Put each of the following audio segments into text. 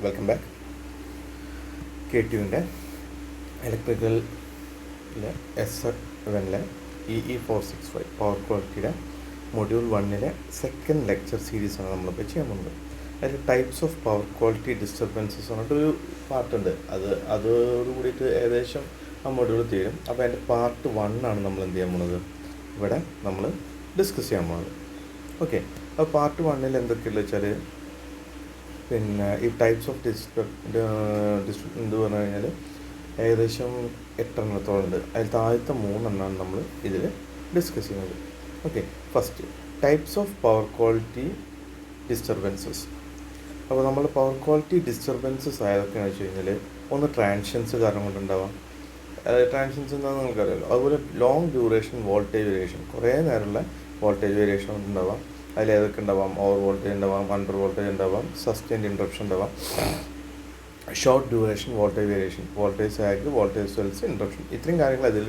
Welcome back. KTUവിൻ്റെ electrical S7 EE465 power ക്വാളിറ്റിയുടെ module 1 second lecture സീരീസാണ് നമ്മളിപ്പോൾ ചെയ്യാൻ പോകുന്നത്. അതിൽ types of power quality disturbances പറഞ്ഞിട്ടൊരു പാർട്ടുണ്ട്. അതോടുകൂടിയിട്ട് ഏകദേശം ആ മൊഡ്യൂൾ തീരും. അപ്പോൾ അതിൻ്റെ പാർട്ട് 1 ആണ് നമ്മൾ എന്ത് ചെയ്യാൻ പോകുന്നത്, ഇവിടെ നമ്മൾ ഡിസ്കസ് ചെയ്യാൻ പോകുന്നത്. ഓക്കെ, അപ്പോൾ പാർട്ട് 1 എന്തൊക്കെയുള്ളത് വെച്ചാൽ, പിന്നെ ഈ ടൈപ്സ് ഓഫ് എന്ത് പറഞ്ഞു കഴിഞ്ഞാൽ ഏകദേശം 8 എണ്ണത്തോളം ഉണ്ട്. അതിൽ താഴത്തെ 3 എണ്ണമാണ് നമ്മൾ ഇതിൽ ഡിസ്കസ് ചെയ്യുന്നത്. Okay, first types of power quality disturbances. അപ്പോൾ നമ്മൾ പവർ ക്വാളിറ്റി ഡിസ്റ്റർബൻസസ് ആയതൊക്കെയാണെന്ന് വെച്ച് കഴിഞ്ഞാൽ, ഒന്ന് ട്രാൻഷ്യൻസ് കാരണം കൊണ്ടുണ്ടാവാം. ട്രാൻഷ്യൻസ് എന്താണെന്ന് നിങ്ങൾക്കറിയാമല്ലോ. അതുപോലെ ലോങ് ഡ്യൂറേഷൻ വോൾട്ടേജ് വേരിയേഷൻ, കുറേ നേരമുള്ള വോൾട്ടേജ് വേരിയേഷൻ ഉണ്ടാവാം. അതിലേതൊക്കെ ഉണ്ടാവാം, ഓവർ വോൾട്ടേജ് ഉണ്ടാവാം, അണ്ടർ വോൾട്ടേജ് ഉണ്ടാവാം, സസ്റ്റൈൻഡ് ഇൻട്രപ്ഷൻ ഉണ്ടാവാം, short duration voltage variation, voltage zag, voltage സ്വെൽസ്, interruption, ഇത്രയും കാര്യങ്ങൾ അതിൽ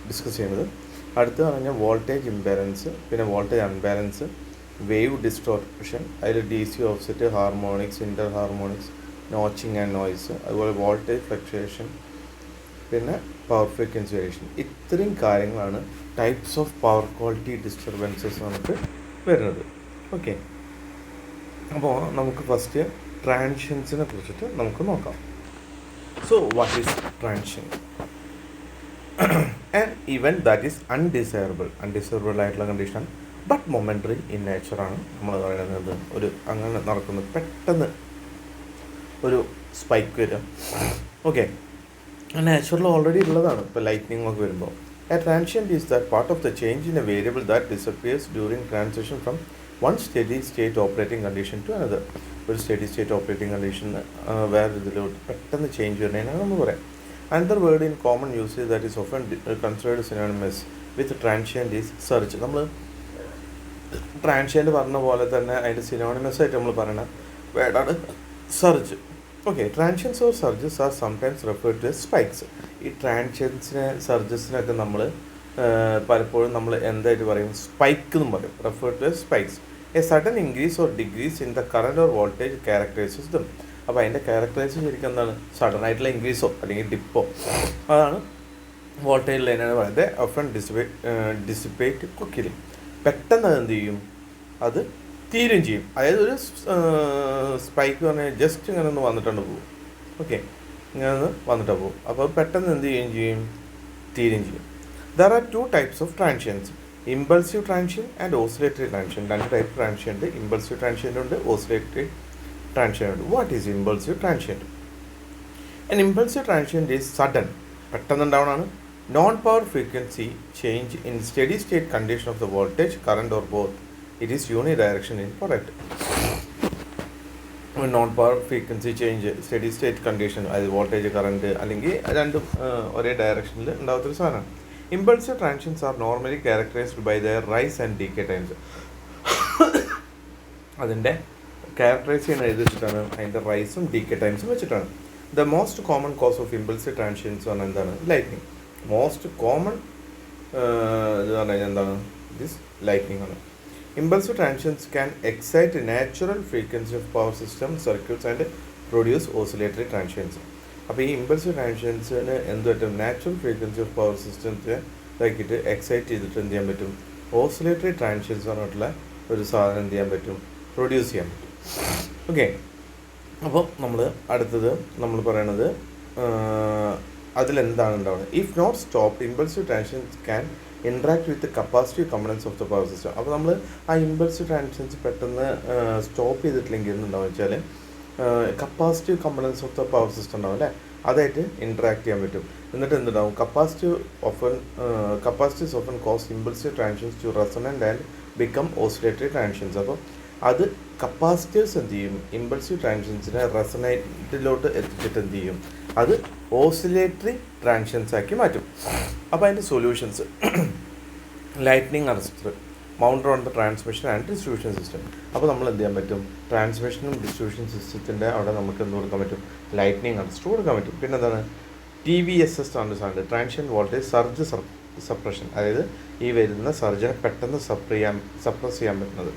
ഡിസ്കസ് ചെയ്യുന്നത്. അടുത്ത് പറഞ്ഞാൽ വോൾട്ടേജ് ഇംബാലൻസ്, പിന്നെ വോൾട്ടേജ് അൺബാലൻസ്, വേവ് ഡിസ്റ്റോർഷൻ, അതിൽ DC offset, harmonics, inter harmonics, notching and noise, അതുപോലെ വോൾട്ടേജ് ഫ്ലക്ച്വേഷൻ, പിന്നെ പവർ ഫ്രീക്വൻസി വേരിയേഷൻ. ഇത്രയും കാര്യങ്ങളാണ് types of power quality disturbances നമുക്ക് വരുന്നത്. ഓക്കെ, അപ്പോൾ നമുക്ക് ഫസ്റ്റ് ട്രാൻഷ്യൻസിനെ കുറിച്ചിട്ട് നമുക്ക് നോക്കാം. So what is transient? An event that is undesirable ആയിട്ടുള്ള കണ്ടീഷൻ, ബട്ട് മൊമെൻ്ററി ഇൻ നേച്ചറാണ് നമ്മൾ പറയുന്നത്. ഒരു അങ്ങനെ നടക്കുന്നത്, പെട്ടെന്ന് ഒരു സ്പൈക്ക് വരും. ഓക്കെ, നാച്ചുറൽ ഓൾറെഡി ഉള്ളതാണ്. ഇപ്പോൾ ലൈറ്റ്നിങ് ഒക്കെ വരുമ്പോൾ a transient is that part of the change in a variable that disappears during transition from one steady state operating condition to another. ഒരു സ്റ്റഡി സ്റ്റേറ്റ് ഓപ്പറേറ്റിംഗ് കണ്ടീഷൻ വേറെ ഇതിലോട്ട് പെട്ടെന്ന് change വരുന്നതിനാണ് നമ്മൾ പറയാം. Another word in common usage that is often considered synonymous with transient is surge. നമ്മൾ transient പറഞ്ഞ പോലെ തന്നെ അതിൻ്റെ സിനോണിമസ് ആയിട്ട് നമ്മൾ പറയുന്ന വേർഡാണ് surge. Okay, transients or surges are sometimes referred to as spikes. ഈ ട്രാൻഷ്യൻസിനെ സർജസിനൊക്കെ നമ്മൾ പലപ്പോഴും നമ്മൾ എന്തായിട്ട് പറയും, സ്പൈക്ക് എന്നും പറയും, referred to as spikes. A sudden increase or decrease in the current or voltage characterises them. അപ്പോൾ അതിൻ്റെ ക്യാരക്ടറൈസ് ശരിക്കും എന്താണ്, സഡൻ ആയിട്ടുള്ള ഇൻക്രീസോ അല്ലെങ്കിൽ ഡിപ്പോ, അതാണ് വോൾട്ടേജ് ലൈനാണ് പറയുന്നത്. Often dissipate quickly. പെട്ടെന്ന് അത് എന്ത് ചെയ്യും, അത് തീരും ചെയ്യും. അതായത് ഒരു സ്പൈക്ക് പറഞ്ഞാൽ ജസ്റ്റ് ഇങ്ങനെ ഒന്ന് വന്നിട്ടുണ്ട് പോകും. ഓക്കെ, ഇങ്ങനെ ഒന്ന് വന്നിട്ട് പോകും. അപ്പോൾ പെട്ടെന്ന് എന്ത് ചെയ്യുകയും ചെയ്യും, തീരും ചെയ്യും. There are 2 types of transients, impulsive transient and oscillatory transient. 2 type transient ഉണ്ട്. ഇമ്പൾസീവ് ട്രാൻഷ്യൻ്റ് ഉണ്ട്, ഓസിലേറ്ററി ട്രാൻഷ്യൻ്റ് ഉണ്ട്. What is impulsive transient? An impulsive transient is sudden, പെട്ടെന്ന് ഉണ്ടാവണമാണ്. Non power frequency change in steady state condition of the voltage current or both. It is unidirection in correct. Non power frequency change steady state condition, അതായത് voltage current അല്ലെങ്കിൽ രണ്ടും ഒരേ ഡയറക്ഷനിൽ ഉണ്ടാകത്തൊരു സാധനമാണ്. Impulsive transients are normally characterised by their rise and decay times. അതിൻ്റെ characterise ചെയ്യുന്ന എഴുതിച്ചിട്ടാണ്, അതിൻ്റെ റൈസും ഡീക്കേ ടൈംസും വെച്ചിട്ടാണ്. The most common cause of impulsive transients പറഞ്ഞാൽ എന്താണ്, ലൈറ്റ്നിങ്. മോസ്റ്റ് കോമൺ ഇത് പറഞ്ഞു കഴിഞ്ഞാൽ എന്താണ്, ദിസ് ലൈറ്റ്നിങ് ആണ്. Impulsive transients can excite natural frequency of power system circuits and produce oscillatory transients. അപ്പോൾ ഈ ഇമ്പൾസീവ് ട്രാൻഷ്യൻസിന് എന്ത് പറ്റും, നാച്ചുറൽ ഫ്രീക്വൻസി ഓഫ് പവർ സിസ്റ്റത്തെ ഇതാക്കിയിട്ട് എക്സൈറ്റ് ചെയ്തിട്ട് എന്ത് ചെയ്യാൻ പറ്റും, ഓസിലേറ്ററി ട്രാൻഷ്യൻസ് പറഞ്ഞിട്ടുള്ള ഒരു സാധനം എന്ത് ചെയ്യാൻ പറ്റും, പ്രൊഡ്യൂസ് ചെയ്യാൻ പറ്റും. ഓക്കെ, അപ്പോൾ നമ്മൾ അടുത്തത് നമ്മൾ പറയണത് അതിലെന്താണ് ഉണ്ടാവുന്നത്. If not stopped impulsive transients can interact with capacitive components of the power system. അപ്പോൾ നമ്മൾ ആ ഇമ്പൾസീവ് ട്രാൻഷ്യൻസ് പെട്ടെന്ന് സ്റ്റോപ്പ് ചെയ്തിട്ടില്ലെങ്കിൽ എന്തുണ്ടാവും വെച്ചാൽ, capacitive components of the power system ഉണ്ടാവും അല്ലേ, അതായിട്ട് ഇൻട്രാക്ട് ചെയ്യാൻ പറ്റും. എന്നിട്ട് എന്തുണ്ടാവും, capacitives often cause impulsive transients to resonant and become oscillatory transients. അപ്പോൾ അത് കപ്പാസിറ്റീവ്സ് എന്ത് ചെയ്യും, ഇമ്പൾസീവ് ട്രാൻഷ്യൻസിനെ റെസൊനേറ്റിലോട്ട് എത്തിച്ചിട്ട് എന്ത് ചെയ്യും, അത് ഓസിലേറ്ററി ട്രാൻഷ്യൻസ് ആക്കി മാറ്റും. അപ്പോൾ അതിൻ്റെ solutions, lightning arrester, mounted on the transmission and distribution system. അപ്പോൾ നമ്മൾ എന്ത് ചെയ്യാൻ പറ്റും, ട്രാൻസ്മിഷനും ഡിസ്ട്രിബ്യൂഷൻ സിസ്റ്റത്തിൻ്റെ അവിടെ നമുക്ക് എന്ത് കൊടുക്കാൻ പറ്റും, ലൈറ്റ്നിങ് അറസ്റ്റർ കൊടുക്കാൻ പറ്റും. പിന്നെ എന്താണ്, TVSS ആണ്, ട്രാൻഷ്യൻ്റ് വോൾട്ടേജ് സർജ് സപ്രഷൻ, അതായത് ഈ വരുന്ന സർജിനെ പെട്ടെന്ന് സപ്രസ് ചെയ്യാൻ പറ്റുന്നത്.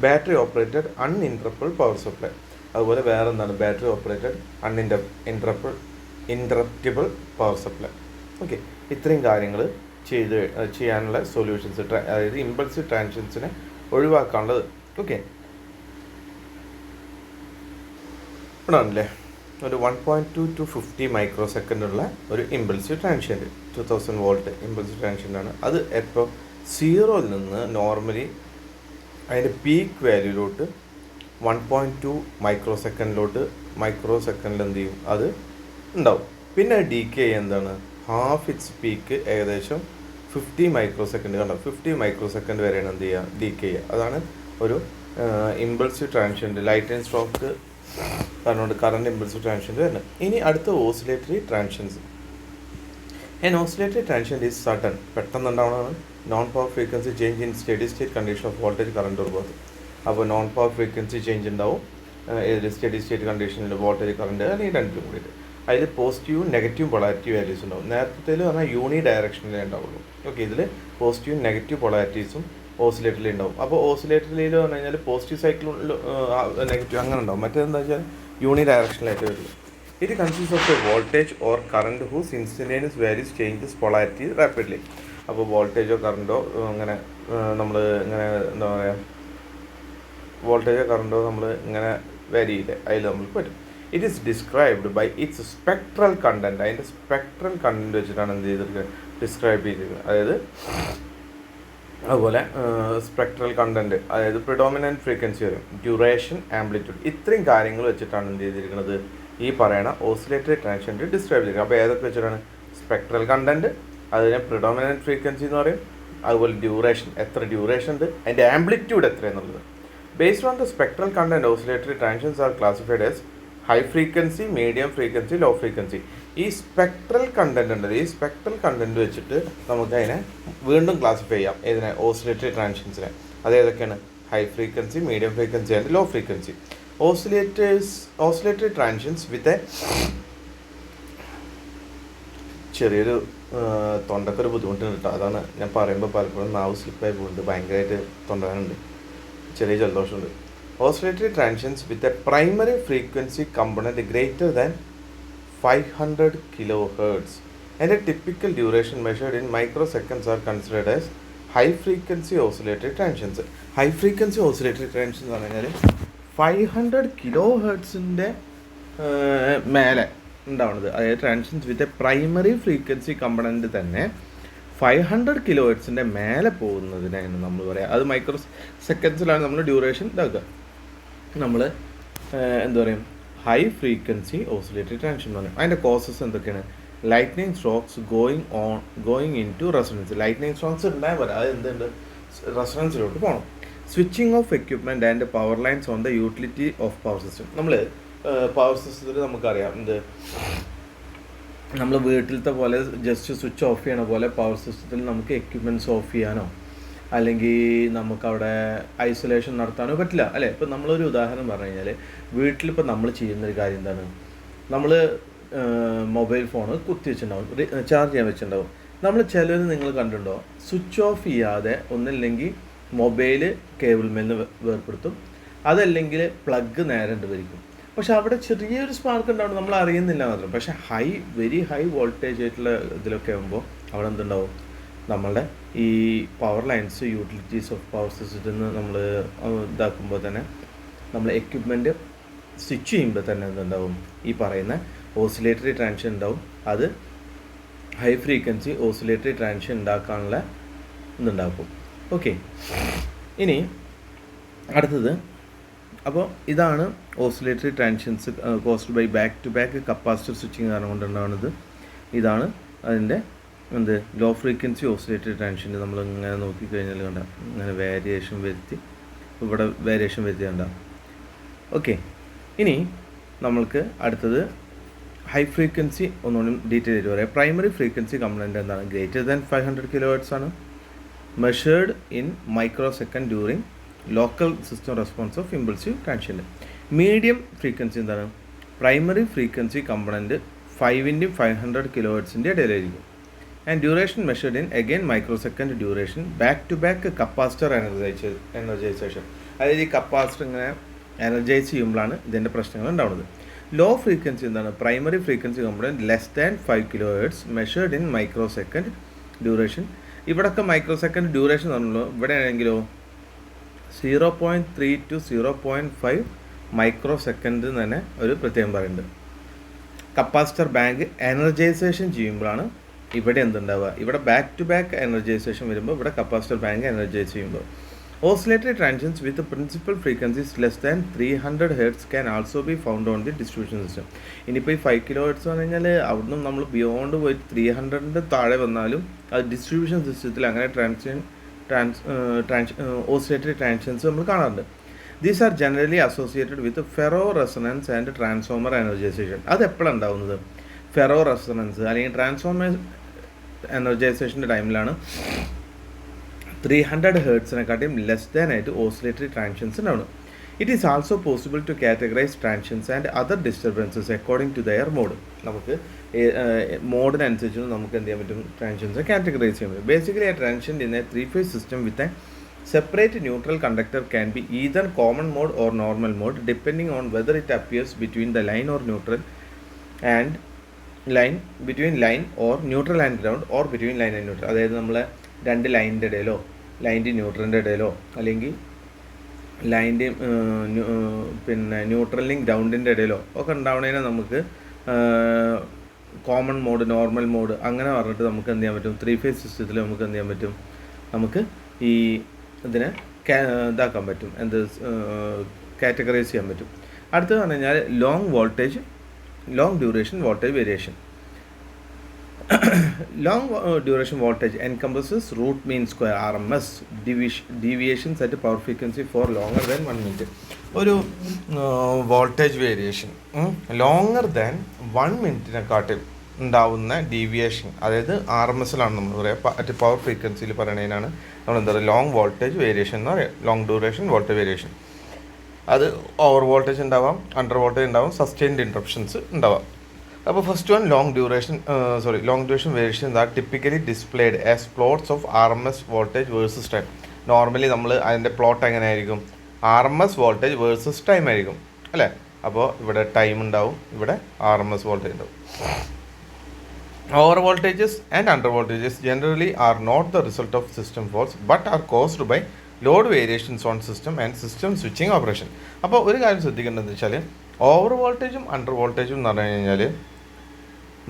Battery operated uninterruptible power supply, അതുപോലെ വേറെ എന്താണ് battery operated interruptible power supply. Okay, ഇത്രയും കാര്യങ്ങൾ ചെയ്യാനുള്ള സൊല്യൂഷൻസ്, അതായത് ഇമ്പൾസീവ് ട്രാൻഷൻസിനെ ഒഴിവാക്കാനുള്ളത്. ഓക്കെ, ഇവിടെ ആണല്ലേ ഒരു 1.2 to 50 മൈക്രോ സെക്കൻഡുള്ള ഒരു ഇമ്പൾസീവ് ട്രാൻഷ്യൻ്റ് 2000 വോൾട്ട് ഇമ്പൾസീവ് ട്രാൻഷ്യൻ്റാണ്. അത് എപ്പോൾ സീറോയിൽ നിന്ന് നോർമലി അതിൻ്റെ പീക്ക് വാല്യൂലോട്ട് 1.2 മൈക്രോ സെക്കൻഡിൽ എന്ത് ചെയ്യും, അത് ഉണ്ടാവും. പിന്നെ ഡീക്കേ എന്താണ്, ഹാഫ് ഇറ്റ്സ് പീക്ക് ഏകദേശം 50 മൈക്രോ സെക്കൻഡ് കണ്ടോ, 50 മൈക്രോ സെക്കൻഡ് വരെയാണ് എന്ത് ചെയ്യുക, ഡീക്കേ ചെയ്യുക. അതാണ് ഒരു impulsive transient light and stroke പറഞ്ഞുകൊണ്ട് കറണ്ട് ഇമ്പൾസീവ് ട്രാൻഷ്യൻ്റ് വരുന്നത്. ഇനി അടുത്ത oscillatory transients. Oscillatory transient is sudden, പെട്ടെന്നുണ്ടാവുന്നതാണ്. Non power frequency change in steady state condition of voltage current or both. അപ്പോൾ നോൺ പവർ ഫ്രീക്വൻസി ചേഞ്ച് ഉണ്ടാവും steady state കണ്ടീഷനിൽ voltage current, അല്ലെങ്കിൽ രണ്ടിലും കൂടിയിട്ട്. അതിൽ പോസിറ്റീവും നെഗറ്റീവും പൊളാരിറ്റി വാല്യൂസ് ഉണ്ടാവും. നേരത്തെ പറഞ്ഞാൽ യൂണി ഡയറക്ഷനിലേ ഉണ്ടാവുള്ളൂ. ഓക്കെ, ഇതിൽ പോസിറ്റീവും നെഗറ്റീവ് പൊളാരിറ്റീസും ഓസിലേറ്ററിൽ ഉണ്ടാവും. അപ്പോൾ ഓസിലേറ്ററിൽ പറഞ്ഞു കഴിഞ്ഞാൽ പോസിറ്റീവ് സൈക്കിളും നെഗറ്റീവ് അങ്ങനെ ഉണ്ടാവും. മറ്റേതെന്താ വെച്ചാൽ യൂണി ഡയറക്ഷനിലായിട്ട് വരുള്ളൂ. It consist of a voltage or current whose instantaneous values changes polarity rapidly. അപ്പോൾ വോൾട്ടേജോ കറണ്ടോ അങ്ങനെ നമ്മൾ ഇങ്ങനെ എന്താ പറയുക, വോൾട്ടേജോ കറണ്ടോ നമ്മൾ ഇങ്ങനെ വാരി ചെയ്യില്ലേ, അതിൽ നമുക്ക് പറ്റും. It is described by its spectral content. അതിൻ്റെ സ്പെക്ട്രൽ കണ്ടൻറ്റ് വെച്ചിട്ടാണ് എന്ത് ചെയ്തിരിക്കുന്നത്, ഡിസ്ക്രൈബ് ചെയ്തിരിക്കുന്നത്. അതായത് അതുപോലെ സ്പെക്ട്രൽ കണ്ടൻറ്റ്, അതായത് പ്രിഡോമിനൻറ്റ് ഫ്രീക്വൻസി വരും, ഡ്യൂറേഷൻ, ആംപ്ലിറ്റ്യൂഡ്, ഇത്രയും കാര്യങ്ങൾ വെച്ചിട്ടാണ് എന്ത് ചെയ്തിരിക്കുന്നത്, ഈ പറയുന്ന ഓസിലേറ്ററി ട്രാൻഷ്യൻ്റ് ഡിസ്ക്രൈബ് ചെയ്തിരിക്കുന്നത്. അപ്പോൾ ഏതൊക്കെ വെച്ചിട്ടാണ്, സ്പെക്ട്രൽ കണ്ടൻറ്റ്, അതിനെ പ്രിഡോമിനൻറ്റ് ഫ്രീക്വൻസി എന്ന് പറയും, അതുപോലെ ഡ്യൂറേഷൻ, എത്ര ഡ്യൂറേഷൻ ഉണ്ട്, അതിൻ്റെ ആംപ്ലിറ്റ്യൂഡ് എത്രയെന്നുള്ളത്. Based on the spectral content oscillatory transients are classified as high frequency, medium frequency, low frequency. ഈ സ്പെക്ട്രൽ കണ്ടൻറ്റ് ഉണ്ട്, ഈ സ്പെക്ട്രൽ കണ്ടൻറ്റ് വെച്ചിട്ട് നമുക്ക് അതിനെ വീണ്ടും ക്ലാസിഫൈ ചെയ്യാം. ഇതിനെ ഓസിലേറ്ററി ട്രാൻഷൻസിനെ. അതേതൊക്കെയാണ്, high frequency, medium frequency and low frequency. Oscillatory transients with ചെറിയൊരു തൊണ്ടക്കൊരു ബുദ്ധിമുട്ടുണ്ട് കേട്ടോ. അതാണ് ഞാൻ പറയുമ്പോൾ പലപ്പോഴും നാവ് സ്ലിപ്പായി പോകുന്നുണ്ട്, ഭയങ്കരമായിട്ട് തൊണ്ടവേനുണ്ട്, ചെറിയ ജലദോഷമുണ്ട്. Oscillatory transients with a primary frequency component greater than 500 kilohertz and a typical duration measured in microseconds are considered as high frequency oscillatory transients. High frequency oscillatory transients എന്ന് പറഞ്ഞാൽ 500 കിലോഹെർട്സിൻ്റെ മേലെ ഉണ്ടാവുന്നത്. അതായത് transitions with a primary frequency component തന്നെ 500 കിലോഹെർട്സിൻ്റെ മേലെ പോകുന്നതിനാണ് നമ്മൾ പറയുക. അത് മൈക്രോ സെക്കൻഡ്സിലാണ് നമ്മൾ ഡ്യൂറേഷൻ ഇതാക്കുക. നമ്മൾ എന്താ പറയും, ഹൈ ഫ്രീക്വൻസി ഓസിലേറ്ററി ട്രാൻഷൻ എന്ന് പറയും. അതിൻ്റെ കോസസ് എന്തൊക്കെയാണ്, lightning strokes going in to resonance. Lightning strokes ഉണ്ടായാൽ പോലെ അത് എന്തുണ്ട്, റെസൊണൻസിലോട്ട് പോകണം. Switching of equipment and power lines on the utility of power system. നമ്മൾ പവർ സിസ്റ്റത്തിൽ നമുക്കറിയാം, നമ്മൾ വീട്ടിലത്തെ പോലെ ജസ്റ്റ് സ്വിച്ച് ഓഫ് ചെയ്യണ പോലെ പവർ സിസ്റ്റത്തിൽ നമുക്ക് എക്യുപ്മെൻറ്റ്സ് ഓഫ് ചെയ്യാനോ അല്ലെങ്കിൽ നമുക്കവിടെ ഐസൊലേഷൻ നടത്താനോ പറ്റില്ല അല്ലേ. ഇപ്പോൾ നമ്മളൊരു ഉദാഹരണം പറഞ്ഞു കഴിഞ്ഞാൽ, വീട്ടിലിപ്പോൾ നമ്മൾ ചെയ്യുന്നൊരു കാര്യം എന്താണ്, നമ്മൾ മൊബൈൽ ഫോൺ കുത്തി വെച്ചിട്ടുണ്ടാവും, ചാർജ് ചെയ്യാൻ വെച്ചിട്ടുണ്ടാവും. നമ്മൾ ചിലർ നിങ്ങൾ കണ്ടിട്ടുണ്ടോ, സ്വിച്ച് ഓഫ് ചെയ്യാതെ ഒന്നില്ലെങ്കിൽ മൊബൈൽ കേബിൾ മേലിന് വേർപ്പെടുത്തും, അതല്ലെങ്കിൽ പ്ലഗ് നേരെ വരിക്കും. പക്ഷെ അവിടെ ചെറിയൊരു സ്പാർക്ക് ഉണ്ടാവും, നമ്മൾ അറിയുന്നില്ല മാത്രം. പക്ഷേ വെരി ഹൈ വോൾട്ടേജ് ആയിട്ടുള്ള ഇതിലൊക്കെ ആകുമ്പോൾ അവിടെ എന്തുണ്ടാവും, നമ്മളുടെ ഈ power lines utilities of power സിസ്റ്റത്തിൽ നിന്ന് നമ്മൾ ഇതാക്കുമ്പോൾ തന്നെ നമ്മൾ എക്യുപ്മെൻറ്റ് സ്വിച്ച് ചെയ്യുമ്പോൾ തന്നെ എന്തുണ്ടാവും, ഈ പറയുന്ന ഓസിലേറ്ററി ട്രാൻഷൻ ഉണ്ടാവും. അത് ഹൈ ഫ്രീക്വൻസി ഓസിലേറ്ററി ട്രാൻഷൻ ഉണ്ടാക്കാനുള്ള ഇതുണ്ടാക്കും. ഓക്കെ, ഇനി അടുത്തത്, അപ്പോൾ ഇതാണ് oscillatory transients caused by back to back capacitor switching കാരണം കൊണ്ടുണ്ടാവുന്നത്. ഇതാണ് അതിൻ്റെ ലോ ഫ്രീക്വൻസി ഓസിലേറ്ററി ട്രാൻഷൻ്റെ നമ്മൾ ഇങ്ങനെ നോക്കിക്കഴിഞ്ഞാൽ കണ്ട ഇങ്ങനെ വേരിയേഷൻ വരുത്തി, ഇവിടെ വേരിയേഷൻ വരുത്തി കണ്ട. ഓക്കെ, ഇനി നമ്മൾക്ക് അടുത്തത് ഹൈ ഫ്രീക്വൻസി ഒന്നുകൂടി ഡീറ്റെയിൽ ആയിട്ട് പറയാം. പ്രൈമറി ഫ്രീക്വൻസി കമ്പണൻ്റ് എന്താണ്, ഗ്രേറ്റർ ദാൻ 500 കിലോഹെർട്സ് ആണ്, measured in micro second during local system response of impulsive transient. Medium frequency എന്താണ്, പ്രൈമറി ഫ്രീക്വൻസി കമ്പണൻറ്റ് 5 × 500 കിലോഹെർട്സിൻ്റെ ഇടയിലായിരിക്കും. And duration measured in again micro second duration back to back capacitor energization. അതായത് ഈ capacitor ഇങ്ങനെ energize ചെയ്യുമ്പോഴാണ് ഇതിൻ്റെ പ്രശ്നങ്ങൾ ഉണ്ടാവുന്നത്. ലോ ഫ്രീക്വൻസി എന്താണ്? Primary frequency component less than 5 kHz measured in micro second duration. ഇവിടെയൊക്കെ മൈക്രോ സെക്കൻഡ് ഡ്യൂറേഷൻ പറഞ്ഞുള്ളൂ. ഇവിടെ ആണെങ്കിലോ 0.3 to 0.5 മൈക്രോ സെക്കൻഡ് തന്നെ ഒരു പ്രത്യേകം പറയുന്നുണ്ട്. കപ്പാസിറ്റർ ബാങ്ക് എനർജൈസേഷൻ ചെയ്യുമ്പോഴാണ് ഇവിടെ എന്തുണ്ടാവുക? ഇവിടെ ബാക്ക് ടു ബാക്ക് എനർജൈസേഷൻ വരുമ്പോൾ ഇവിടെ കപ്പാസിറ്റർ ബാങ്ക് എനർജൈസ് ചെയ്യുമ്പോൾ oscillatory transients with principal frequencies less than 300 Hz can also be found on the distribution system. ഇനിയിപ്പോൾ ഈ 5 kHz എന്ന് പറഞ്ഞു കഴിഞ്ഞാൽ അവിടുന്ന് നമ്മൾ ബിയോണ്ട് പോയിട്ട് 300 താഴെ വന്നാലും അത് ഡിസ്ട്രിബ്യൂഷൻ സിസ്റ്റത്തിൽ അങ്ങനെ ഓസിലേറ്ററി ട്രാൻഷൻസ് നമ്മൾ കാണാറുണ്ട്. These are generally associated with ferro resonance and transformer energization. അത് എപ്പോഴാണ് ഉണ്ടാകുന്നത്? ഫെറോ റെസൊണൻസ് അല്ലെങ്കിൽ ട്രാൻസ്ഫോമർ എനർജൈസേഷൻ്റെ ടൈമിലാണ് 300 ഹെർട്സിനെക്കാട്ടിയും ലെസ് ദാൻ ആയിട്ട് ഓസിലേറ്ററി ട്രാൻഷൻസ് ഉണ്ടാവുന്നത്. It is also possible to categorize transients and other disturbances according to their mode. നമുക്ക് മോഡിനനുസരിച്ച് നമുക്ക് എന്ത് ചെയ്യാൻ പറ്റും? ട്രാൻഷൻസ് കാറ്റഗറൈസ് ചെയ്യാൻ പറ്റും. Basically a transient in a 3-phase system with a separate neutral conductor can be either common mode or normal mode depending on whether it appears between the line or neutral and line between line or neutral and ground or between line and neutral. അതായത് നമ്മൾ രണ്ട് ലൈനിൻ്റെ ഇടയിലോ ലൈൻ്റെ ന്യൂട്രലിൻ്റെ ഇടയിലോ അല്ലെങ്കിൽ ലൈൻ്റെ പിന്നെ ന്യൂട്രലിനും ഗ്രൗണ്ടിൻ്റെ ഇടയിലോ ഒക്കെ ഉണ്ടാവണേനെ നമുക്ക് common mode, normal mode അങ്ങനെ പറഞ്ഞിട്ട് നമുക്ക് എന്ത് ചെയ്യാൻ പറ്റും? 3-phase സിസ്റ്റത്തിൽ നമുക്ക് എന്ത് ചെയ്യാൻ പറ്റും? നമുക്ക് ഈ ഇതിനെ ഇതാക്കാൻ പറ്റും, കാറ്റഗറൈസ് ചെയ്യാൻ പറ്റും. അടുത്തത് പറഞ്ഞു കഴിഞ്ഞാൽ long duration voltage variation. Long duration voltage encompasses root mean square RMS deviations at power frequency for longer than 1 minute. ഒരു വോൾട്ടേജ് വേരിയേഷൻ ലോങ്ങർ ദാൻ 1 മിനിറ്റിനെക്കാട്ടിൽ ഉണ്ടാവുന്ന ഡീവിയേഷൻ, അതായത് RMSലാണ് നമ്മൾ പറയുക, അറ്റ് പവർ ഫ്രീക്വൻസിയിൽ പറയുന്നതിനാണ് നമ്മൾ എന്താ പറയുക? ലോങ് വോൾട്ടേജ് വേരിയേഷൻ എന്ന് പറയുക. ലോങ് ഡ്യൂറേഷൻ വോൾട്ടേജ് വേരിയേഷൻ അത് ഓവർ വോൾട്ടേജ് ഉണ്ടാവാം, അണ്ടർ വോൾട്ടേജ് ഉണ്ടാവാം, സസ്റ്റെയിൻഡ് ഇൻട്രപ്ഷൻസ് ഉണ്ടാവാം. അപ്പോൾ first one long duration variation R typically displayed as plots of RMS voltage versus time. Normally നമ്മൾ അതിൻ്റെ പ്ലോട്ട് എങ്ങനെ ആയിരിക്കും? RMS വോൾട്ടേജ് വേഴ്സസ് ടൈം ആയിരിക്കും അല്ലേ? അപ്പോൾ ഇവിടെ ടൈം ഉണ്ടാവും, ഇവിടെ RMS വോൾട്ടേജ് ഉണ്ടാവും. Over voltages and under voltages generally are not the result of system faults but are caused by load variations on system and system switching operation. അപ്പോൾ ഒരു കാര്യം ശ്രദ്ധിക്കേണ്ടതെന്ന് വെച്ചാൽ ഓവർ വോൾട്ടേജും അണ്ടർ വോൾട്ടേജും എന്ന് പറഞ്ഞു കഴിഞ്ഞാൽ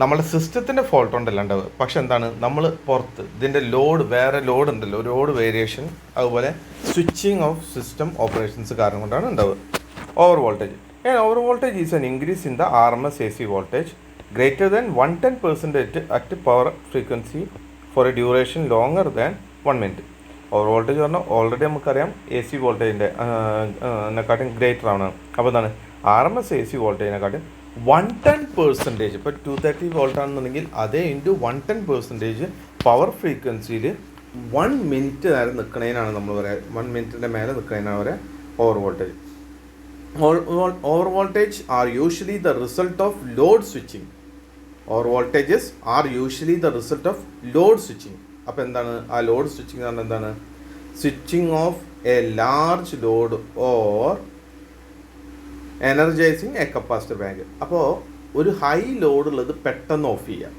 നമ്മുടെ സിസ്റ്റത്തിൻ്റെ ഫോൾട്ട് കൊണ്ടല്ല ഉണ്ടാവുക. പക്ഷെ എന്താണ്? നമ്മൾ പുറത്ത് ഇതിൻ്റെ വേറെ ലോഡ് ഉണ്ടല്ലോ, ലോഡ് വേരിയേഷൻ, അതുപോലെ സ്വിച്ചിങ് ഓഫ് സിസ്റ്റം ഓപ്പറേഷൻസ് കാരണം കൊണ്ടാണ് ഉണ്ടാവുക over voltage. Over voltage is an increase in the RMS AC voltage greater than 110% at power frequency for a duration longer than 1 minute. Over voltage പറഞ്ഞാൽ already നമുക്കറിയാം AC വോൾട്ടേജിൻ്റെ നെക്കാട്ടും greater ആണ്. അപ്പോൾ എന്താണ്? RMS AC വോൾട്ടേജിനെക്കാട്ടും 110%. ഇപ്പോൾ 230 volt ആണെന്നുണ്ടെങ്കിൽ അതേ into 110% power ഫ്രീക്വൻസിയിൽ 1 minute നേരം നിൽക്കണേനാണ് നമ്മൾ പറയുക. 1 മിനിറ്റിൻ്റെ മേലെ നിൽക്കണേനാണ് പറയുക over voltage. Over voltage are usually the result of load switching. Over voltages are usually the result of load switching. അപ്പോൾ എന്താണ് ആ ലോഡ് സ്വിച്ചിങ് എന്ന് പറഞ്ഞാൽ? എന്താണ്? Switching of a large load or energising A capacitor bank. അപ്പോൾ ഒരു high load ഉള്ളത് പെട്ടെന്ന് ഓഫ് ചെയ്യാം.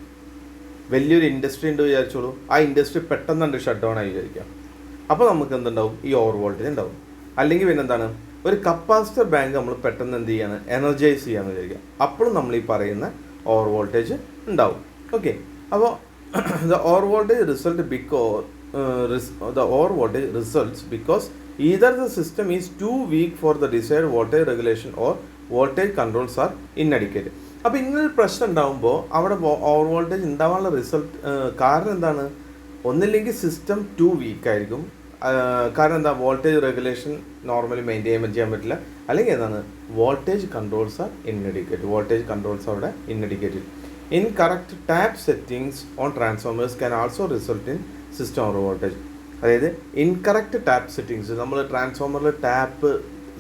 വലിയൊരു ഇൻഡസ്ട്രി ഉണ്ട് വിചാരിച്ചോളൂ, ആ ഇൻഡസ്ട്രി പെട്ടെന്ന് ഷട്ട് ഡൗൺ ആയി വിചാരിക്കാം. അപ്പോൾ നമുക്ക് എന്തുണ്ടാവും? ഈ ഓവർ വോൾട്ടേജ് ഉണ്ടാവും. അല്ലെങ്കിൽ പിന്നെ എന്താണ്? ഒരു കപ്പാസിറ്റർ ബാങ്ക് നമ്മൾ പെട്ടെന്ന് എന്ത് ചെയ്യാണ്? എനർജൈസ് ചെയ്യാമെന്ന് വിചാരിക്കുക. അപ്പോഴും നമ്മൾ ഈ പറയുന്ന ഓവർ വോൾട്ടേജ് ഉണ്ടാവും. ഓക്കെ, അപ്പോൾ the over voltage results because either the system is too weak for the desired voltage regulation or voltage controls are inadequate. അപ്പോൾ ഇങ്ങനൊരു പ്രശ്നം ഉണ്ടാകുമ്പോൾ അവിടെ ഓവർ വോൾട്ടേജ് ഉണ്ടാവാനുള്ള കാരണം എന്താണ്? ഒന്നില്ലെങ്കിൽ സിസ്റ്റം ടു വീക്ക് ആയിരിക്കും, കാരണം എന്താ? വോൾട്ടേജ് റെഗുലേഷൻ നോർമലി മെയിൻറ്റെയിൻ ചെയ്യാൻ പറ്റില്ല. അല്ലെങ്കിൽ എന്താണ്? വോൾട്ടേജ് കൺട്രോൾസ് ആർ അവിടെ inadequate. Incorrect tap settings on transformers can also result in system over voltage. അതായത് ഇൻകറക്റ്റ് ടാപ്പ് സെറ്റിങ്സ്, നമ്മൾ ട്രാൻസ്ഫോമറിൽ ടാപ്പ്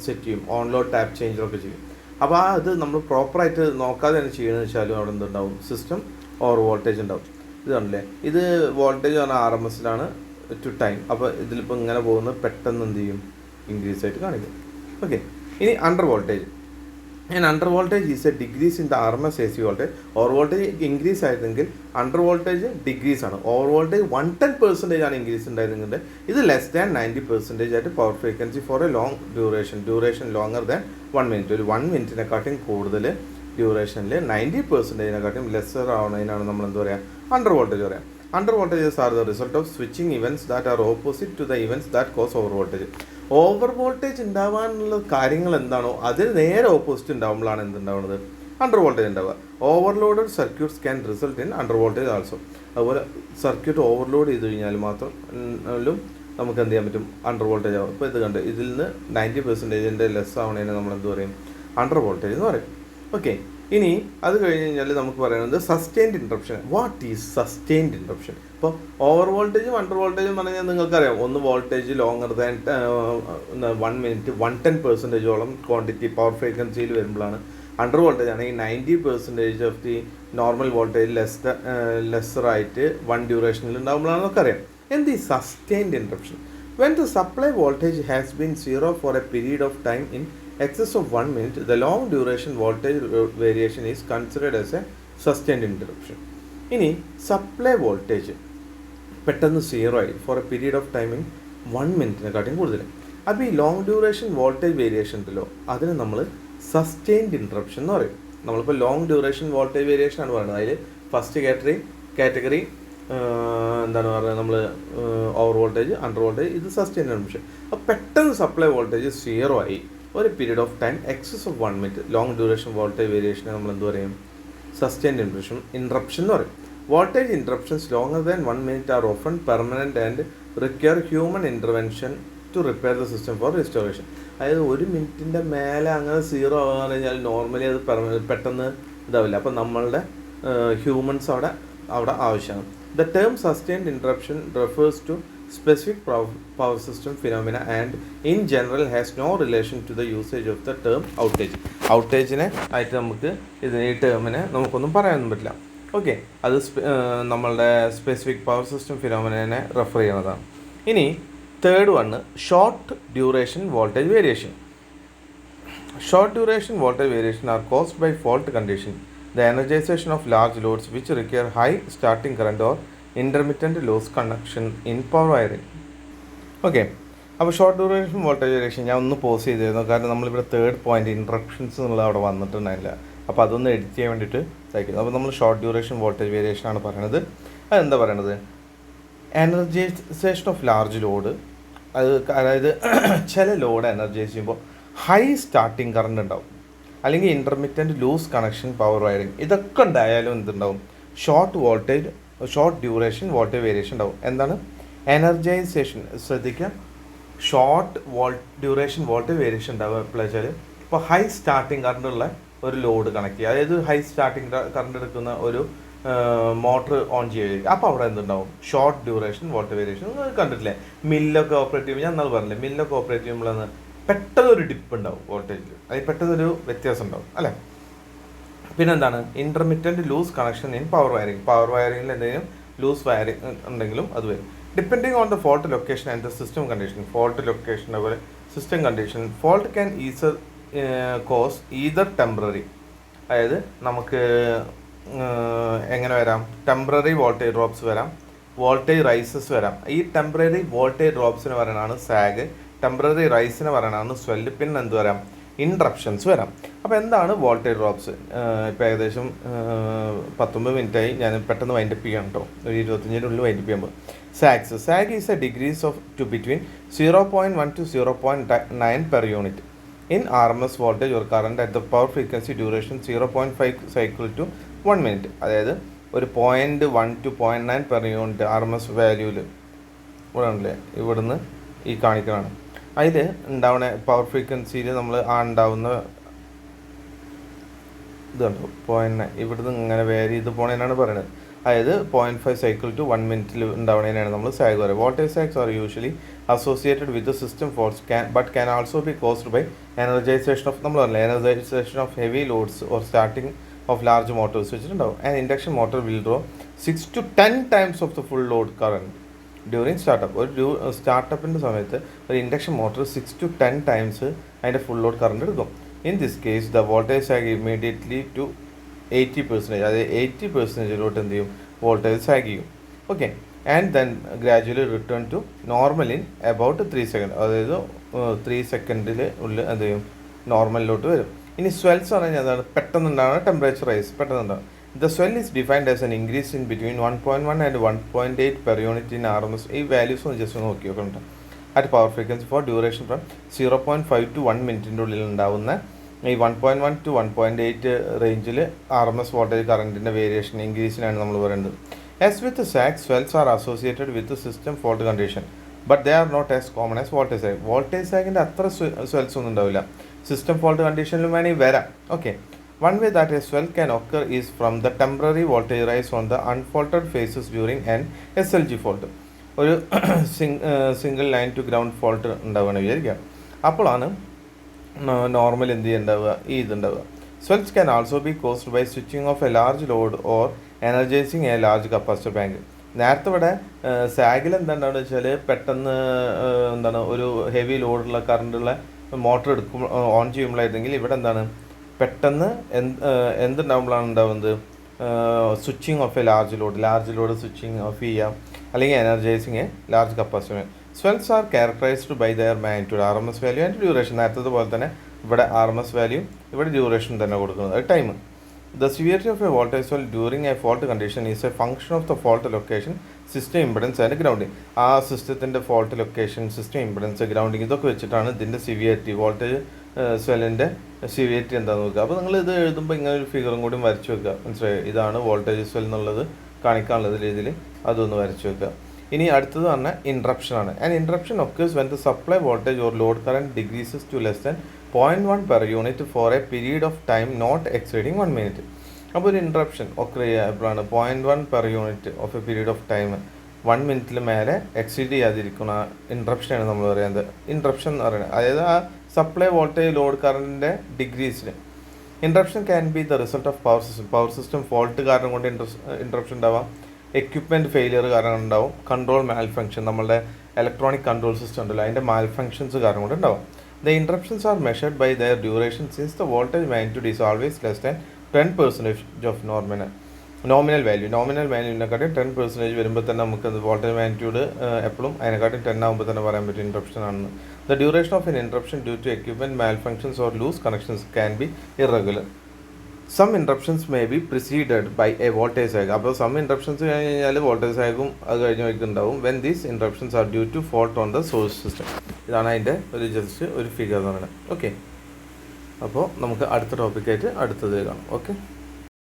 സെറ്റ് ചെയ്യും, ഓൺ ലോഡ് ടാപ്പ് ചേഞ്ചറൊക്കെ ചെയ്യും. അപ്പോൾ അത് നമ്മൾ പ്രോപ്പറായിട്ട് നോക്കാതെ തന്നെ ചെയ്യുന്നത് വെച്ചാലും അവിടെ എന്തുണ്ടാവും? സിസ്റ്റം ഓവർ വോൾട്ടേജ് ഉണ്ടാവും. ഇതാണല്ലേ, ഇത് വോൾട്ടേജ് പറഞ്ഞാൽ RMSലാണ് ടു ടൈം. അപ്പോൾ ഇതിലിപ്പോൾ ഇങ്ങനെ പോകുന്നത് പെട്ടെന്ന് എന്ത് ചെയ്യും? ഇൻക്രീസ് ആയിട്ട് കാണിക്കും. ഓക്കെ, ഇനി under voltage. And under voltage is a decrease in the RMS AC voltage. Over voltage increase ആയിരുന്നെങ്കിൽ അണ്ടർ വോൾട്ടേജ് ഡിഗ്രീസ് ആണ്. ഓവർ വോൾട്ടേജ് 110% ആണ് ഇൻക്രീസ് ഉണ്ടായിരുന്നെങ്കിൽ ഇത് ലെസ് ദാൻ 90% ആയിട്ട് power frequency for a long duration longer than 1 minute. ഒരു 1 മിനിറ്റിനെക്കാട്ടും കൂടുതൽ ഡ്യൂറേഷനിൽ 90%-നെക്കാട്ടും lesser ആവുന്നതിനാണ് നമ്മൾ എന്താ പറയുക, അണ്ടർ വോൾട്ടേജ് പറയാം. Under voltages are the result of switching events that are opposite to the events that cause over voltage. Over voltage ഉണ്ടാവാനുള്ള കാര്യങ്ങൾ എന്താണോ അതിന് നേരെ ഓപ്പോസിറ്റ് ഉണ്ടാകുമ്പോഴാണ് എന്തുണ്ടാവുന്നത്, അണ്ടർ വോൾട്ടേജ് ഉണ്ടാവുക. Overloaded circuits can result in under voltage also. അതുപോലെ circuit overload ചെയ്ത് കഴിഞ്ഞാൽ മാത്രം നമുക്ക് എന്ത് ചെയ്യാൻ പറ്റും, അണ്ടർ വോൾട്ടേജ് ആവും. ഇപ്പോൾ ഇത് കണ്ട് ഇതിൽ നിന്ന് 90% ലെസ് ആവണതിനെ നമ്മൾ എന്ത് പറയും, അണ്ടർ വോൾട്ടേജ് എന്ന് പറയും. ഓക്കെ, ഇനി അത് കഴിഞ്ഞ് കഴിഞ്ഞാൽ നമുക്ക് പറയുന്നത് sustained interruption. What is sustained interruption? ഇപ്പോൾ ഓവർ വോൾട്ടേജും അണ്ടർ വോൾട്ടേജും പറഞ്ഞാൽ നിങ്ങൾക്കറിയാം, ഒന്ന് വോൾട്ടേജ് ലോങ്ങർ ദാൻ 1 മിനിറ്റ് 110%ഓളം ക്വാണ്ടിറ്റി പവർ ഫ്രീക്വൻസിയിൽ വരുമ്പോഴാണ് അണ്ടർ വോൾട്ടേജ് ആണെങ്കിൽ 90% ഓഫ് ദി നോർമൽ വോൾട്ടേജ് ലെസ്സറായിട്ട് 1 ഡ്യൂറേഷനിൽ ഉണ്ടാകുമ്പോഴാണ് നമുക്കറിയാം. എന്ത് ഈ sustained interruption? When the supply voltage has been 0 for a period of time in excess of 1 minute, the long duration voltage variation is considered as a sustained interruption. ഇനി supply voltage പെട്ടെന്ന് 0 ആയി for a period of time in 1 മിനിറ്റിനെക്കാട്ടും കൂടുതൽ. അപ്പോൾ ഈ long duration voltage variation ഉണ്ടല്ലോ, അതിന് നമ്മൾ സസ്റ്റെയിൻഡ് ഇൻട്രപ്ഷൻ എന്ന് പറയും. നമ്മളിപ്പോൾ ലോങ് ഡ്യൂറേഷൻ വോൾട്ടേജ് വേരിയേഷൻ ആണ് പറയുന്നത്. അതിൽ ഫസ്റ്റ് കാറ്റഗറി എന്താണ് പറയുക, നമ്മൾ ഓവർ വോൾട്ടേജ്, അണ്ടർ വോൾട്ടേജ്, ഇത് സസ്റ്റെയിൻഡ് ഇൻട്രപ്ഷൻ. അപ്പോൾ പെട്ടെന്ന് സപ്ലൈ വോൾട്ടേജ് 0 ആയി ഒരു period of time excess of 1 minute, long duration voltage വേരിയേഷനെ നമ്മൾ എന്ത് പറയും, സസ്റ്റെയിൻഡ് ഇൻട്രപ്ഷൻ എന്ന് പറയും. Voltage interruptions longer than 1 minute are often permanent and require human intervention to repair the system for restoration. അതായത് 1 മിനിറ്റിൻ്റെ മേലെ അങ്ങനെ 0 ആകാന്ന് കഴിഞ്ഞാൽ നോർമലി അത് പെട്ടെന്ന് ഇതാവില്ല. അപ്പം നമ്മളുടെ ഹ്യൂമൻസ് അവിടെ ആവശ്യമാണ്. The term sustained interruption refers to specific power system phenomena and in general has no relation to the usage of the term outage. ഔട്ടേജിനെ ആയിട്ട് നമുക്ക് ഈ ടേമിനെ നമുക്കൊന്നും പറയാനൊന്നും പറ്റില്ല. ഓക്കെ, അത് നമ്മളുടെ സ്പെസിഫിക് പവർ സിസ്റ്റം ഫിനോമിനെ റെഫർ ചെയ്യുന്നതാണ്. ഇനി third one, short duration voltage variation. Short duration voltage variation are caused by fault condition, the energization of large loads which require high starting current or intermittent loss conduction in power wiring. Okay, അപ്പോൾ short duration voltage variation ഞാൻ ഒന്ന് pose ചെയ്തിരുന്നു, കാരണം നമ്മളിവിടെ third point interruptions എന്നുള്ളത് അവിടെ വന്നിട്ടുണ്ടായില്ല. അപ്പോൾ അതൊന്ന് എഡിറ്റ് ചെയ്യാൻ വേണ്ടിയിട്ട് ഇതായിരിക്കും. അപ്പോൾ നമ്മൾ ഷോർട്ട് ഡ്യൂറേഷൻ വോൾട്ടേജ് വേരിയേഷൻ ആണ് പറയുന്നത്. അതെന്താ പറയണത്, എനർജൈസേഷൻ ഓഫ് ലാർജ് ലോഡ്. അതായത് ചില ലോഡ് എനർജൈസ് ചെയ്യുമ്പോൾ ഹൈ സ്റ്റാർട്ടിങ് കറണ്ട് ഉണ്ടാവും, അല്ലെങ്കിൽ intermittent loose connection power wiring, ഇതൊക്കെ ഉണ്ടായാലും എന്തുണ്ടാവും, ഷോർട്ട് ഡ്യൂറേഷൻ വോൾട്ടേജ് വേരിയേഷൻ ഉണ്ടാവും. എന്താണ് എനർജൈസേഷൻ? ശ്രദ്ധിക്കുക, ഷോർട്ട് ഡ്യൂറേഷൻ വോൾട്ടേജ് വേരിയേഷൻ ഉണ്ടാവുക എപ്പോഴാണ് വെച്ചാൽ, ഇപ്പോൾ ഹൈ സ്റ്റാർട്ടിങ് കറണ്ട് ഉള്ള ഒരു ലോഡ് കണക്ട് ചെയ്യുക, അതായത് ഹൈ സ്റ്റാർട്ടിങ് കറണ്ട് എടുക്കുന്ന ഒരു മോട്ടർ ഓൺ ചെയ്യുക. അപ്പോൾ അവിടെ എന്തുണ്ടാവും, ഷോർട്ട് ഡ്യൂറേഷൻ വോൾട്ടേജ് വേരിയേഷൻ. കണ്ടിട്ടില്ലേ, മില്ലൊക്കെ ഓപ്പറേറ്റ് ചെയ്യുമ്പോൾ, ഞാൻ എന്നാൽ പറഞ്ഞില്ലേ, മില്ലൊക്കെ ഓപ്പറേറ്റ് ചെയ്യുമ്പോഴാണ് പെട്ടെന്നൊരു ഡിപ്പ് ഉണ്ടാവും വോൾട്ടേജിൽ, അതിൽ പെട്ടെന്നൊരു വ്യത്യാസം ഉണ്ടാവും അല്ലേ. പിന്നെന്താണ്, intermittent loose connection in power വയറിങ്ങിൽ എന്തെങ്കിലും ലൂസ് വയറിങ് ഉണ്ടെങ്കിലും അത് വരും. Depending on the fault location and the system condition. Fault location അതുപോലെ system condition. Fault can cause either temporary, അതായത് നമുക്ക് എങ്ങനെ വരാം, ടെമ്പററി വോൾട്ടേജ് ഡ്രോപ്സ് വരാം, വോൾട്ടേജ് റൈസസ് വരാം. ഈ ടെമ്പററി വോൾട്ടേജ് ഡ്രോപ്സിന് പറയുന്നതാണ് സാഗ്, ടെമ്പററി റൈസിന് പറയുന്നതാണ് സ്വെല്ല്. പിന്നെ എന്ത് വരാം, ഇൻട്രപ്ഷൻസ് വരാം. അപ്പോൾ എന്താണ് വോൾട്ടേജ് ഡ്രോപ്സ്? ഇപ്പോൾ ഏകദേശം 19 മിനിറ്റായി, ഞാൻ പെട്ടെന്ന് വൈൻഡപ്പ് ചെയ്യാം കേട്ടോ, ഒരു 25-നുള്ളിൽ വൈൻഡപ്പ് ചെയ്യുമ്പോൾ. Sag is a decrease of to between 0.1 to 0.9 per unit in RMS voltage or current at the power frequency duration 0.5 cycle to 1 minute. അതായത് ഒരു 0.1 to 0.9 പെർ യൂണിറ്റ് RMS വാല്യൂവിൽ ഇവിടെ ഉണ്ടല്ലേ, ഇവിടുന്ന് ഈ കാണിക്കണതാണ്. അതിൽ ഉണ്ടാവുന്ന പവർ ഫ്രീക്വൻസിയിൽ നമ്മൾ ഉണ്ടാവുന്ന ഇതുണ്ടോ, 0.9 ഇവിടുന്ന് ഇങ്ങനെ വേരി ചെയ്ത് പോണതിനാണ് പറയുന്നത്. അതായത് 0.5 സൈക്കിൾ ടു 1 മിനിറ്റിൽ ഉണ്ടാവുന്നതിനാണ് നമ്മൾ സാഗ് പറയുക. Voltage sags are usually associated with the system force but can also be caused by energization of, നമ്മൾ പറഞ്ഞില്ല, energization of heavy loads or starting of large motors വെച്ചിട്ടുണ്ടാവും. And induction motor will draw 6 to 10 times of the full load current. During startup. ഒരു സ്റ്റാർട്ടപ്പിൻ്റെ സമയത്ത് ഒരു induction motor 6 to 10 times അതിൻ്റെ full load current എടുക്കും. In this case the voltage zag immediately to 80%. അതായത് 80%ലോട്ട് എന്ത് ചെയ്യും, വോൾട്ടേജ് സാഗ് ചെയ്യും. Okay, and then gradually return to normal in about 3 second. അതായത് 3 സെക്കൻഡിൽ ഉള്ളിൽ എന്ത് ചെയ്യും, നോർമലിലോട്ട് വരും. ഇനി സ്വെൽസ് എന്ന് പറഞ്ഞാൽ എന്താണ്, പെട്ടെന്നുണ്ടാകുന്ന ടെമ്പറേച്ചർ റൈസ് പെട്ടെന്നുണ്ടാകും. The swell is defined as an increase in between 1.1 and 1.8 per unit in RMS. ഈ വാല്യൂസ് ഒന്ന് ജസ്റ്റ് നോക്കി നോക്കുന്നുണ്ട്. At power frequency for duration from 0.5 to 1 മിനിറ്റിൻ്റെ ഉള്ളിൽ ഉണ്ടാവുന്ന ഈ 1.1 to 1.8 റേഞ്ചിൽ RMS വോൾട്ടേജ് കറണ്ടിൻ്റെ വേരിയേഷൻ ഇൻക്രീസിനാണ് നമ്മൾ പറയുന്നത്. As with sag, swells are associated with the system fault condition, but they are not as common as voltage sag. Voltage sagൻ്റെ അത്ര swells ഒന്നും ഉണ്ടാവില്ല, സിസ്റ്റം ഫോൾട്ട് കണ്ടീഷനിലും വേണമെങ്കിൽ വരാം. Okay, one way that a swell can occur is from the temporary voltage rise on the unfaulted phases during an SLG fault. ഒരു single line to ground fault ഉണ്ടാവുകയാണ് വിചാരിക്കുക. അപ്പോഴാണ് normal എന്ത് ചെയ്യുന്നുണ്ടാവുക, ഈ ഇതുണ്ടാവുക. Swells can also be caused by switching off a large load or energizing a large capacitor bank. നേരത്തെ ഇവിടെ സാഗിൽ എന്തുണ്ടാവുക വെച്ചാൽ പെട്ടെന്ന് എന്താണ് ഒരു ഹെവി ലോഡുള്ള കറണ്ടുള്ള മോട്ടർ ഓൺ ചെയ്യുമ്പോഴായിരുന്നെങ്കിൽ ഇവിടെ എന്താണ് പെട്ടെന്ന് എന്തുണ്ടാകുമ്പോഴാണ് ഉണ്ടാവുന്നത്, switching of a large load switching of ചെയ്യാം, അല്ലെങ്കിൽ energizing a large capacitor. Swells are characterized by their magnitude, RMS value and duration. നേരത്തെ പോലെ തന്നെ ഇവിടെ RMS വാല്യൂ, ഇവിടെ ഡ്യൂറേഷൻ തന്നെ കൊടുക്കുന്നത്, time. The severity of a voltage swell during a fault condition is a function of the fault location, system impedance and grounding. ആ സിസ്റ്റത്തിൻ്റെ fault location, system impedance, grounding, ഇതൊക്കെ വെച്ചിട്ടാണ് ഇതിൻ്റെ സിവിയറിറ്റി, വോൾട്ടേജ് സ്വെല്ലിൻ്റെ സിവിയറിറ്റി എന്താണെന്ന് നോക്കുക. അപ്പോൾ നിങ്ങൾ ഇത് എഴുതുമ്പോൾ ഇങ്ങനെ ഒരു ഫിഗറും കൂടി വരച്ച് വെക്കുക, മനസ്സിലായി. ഇതാണ് വോൾട്ടേജ് സ്വെൽ എന്നുള്ളത് കാണിക്കാനുള്ള രീതിയിൽ അതൊന്ന് വരച്ച് വെക്കുക. ഇനി അടുത്തത് പറഞ്ഞാൽ ഇൻട്രപ്ഷനാണ്. And interruption occurs when the supply voltage or load current decreases to less than 0.1 per unit for a period of time not exceeding 1 minute. അപ്പോൾ ഒരു ഇൻട്രപ്ഷൻ ഒക്കെ എപ്പോഴാണ് 0.1 per unit of A period of time 1 മിനിറ്റിൽ മേലെ exceed ചെയ്യാതിരിക്കുന്ന ഇൻട്രപ്ഷനാണ് നമ്മൾ പറയുന്നത്. Interruption എന്ന് പറയുന്നത് അതായത് ആ സപ്ലൈ വോൾട്ടേജ് ലോഡ് കറണ്ടിൻ്റെ ഡിഗ്രീസിന്. Interruption can be the result of power system fault കാരണം കൊണ്ട് ഇൻട്രപ്ഷൻ ഉണ്ടാവാം, എക്യുപ്മെൻറ്റ് ഫെയിലിയർ കാരണം ഉണ്ടാവും, കൺട്രോൾ മാൽ ഫങ്ഷൻ, നമ്മളുടെ ഇലക്ട്രോണിക് കൺട്രോൾ സിസ്റ്റം ഉണ്ടല്ലോ അതിൻ്റെ മാൽ ഫങ്ഷൻസ് കാരണം കൊണ്ട് ഉണ്ടാവും. The interruptions are measured by their duration since the voltage magnitude is always less than 10% of nominal value. Nominal വാല്യൂവിനെക്കാട്ടും 10% വരുമ്പോൾ തന്നെ നമുക്ക് വോൾട്ടേജ് മാഗ്നിറ്റ്യൂഡ് എപ്പോഴും അതിനെക്കാട്ടും 10 ആകുമ്പോൾ തന്നെ പറയാൻ പറ്റും ഇൻട്രപ്ഷൻ ആണെന്ന്. The duration of an interruption due to equipment malfunctions or loose connections can be irregular. Some interruptions may be preceded by a voltage sag. അപ്പോൾ സം ഇൻട്രപ്ഷൻസ് കഴിഞ്ഞ് കഴിഞ്ഞാൽ വോൾട്ടേജ് സാഗും അത് കഴിഞ്ഞ് വയ്ക്കുന്നുണ്ടാവും. When these interruptions are due to fault on the source system. ഇതാണ് അതിൻ്റെ ഒരു ജസ്റ്റ് ഒരു ഫിഗർ എന്ന് പറയുന്നത്. ഓക്കെ, അപ്പോൾ നമുക്ക് അടുത്ത ടോപ്പിക്കായിട്ട് അടുത്തത് കാണാം. ഓക്കെ.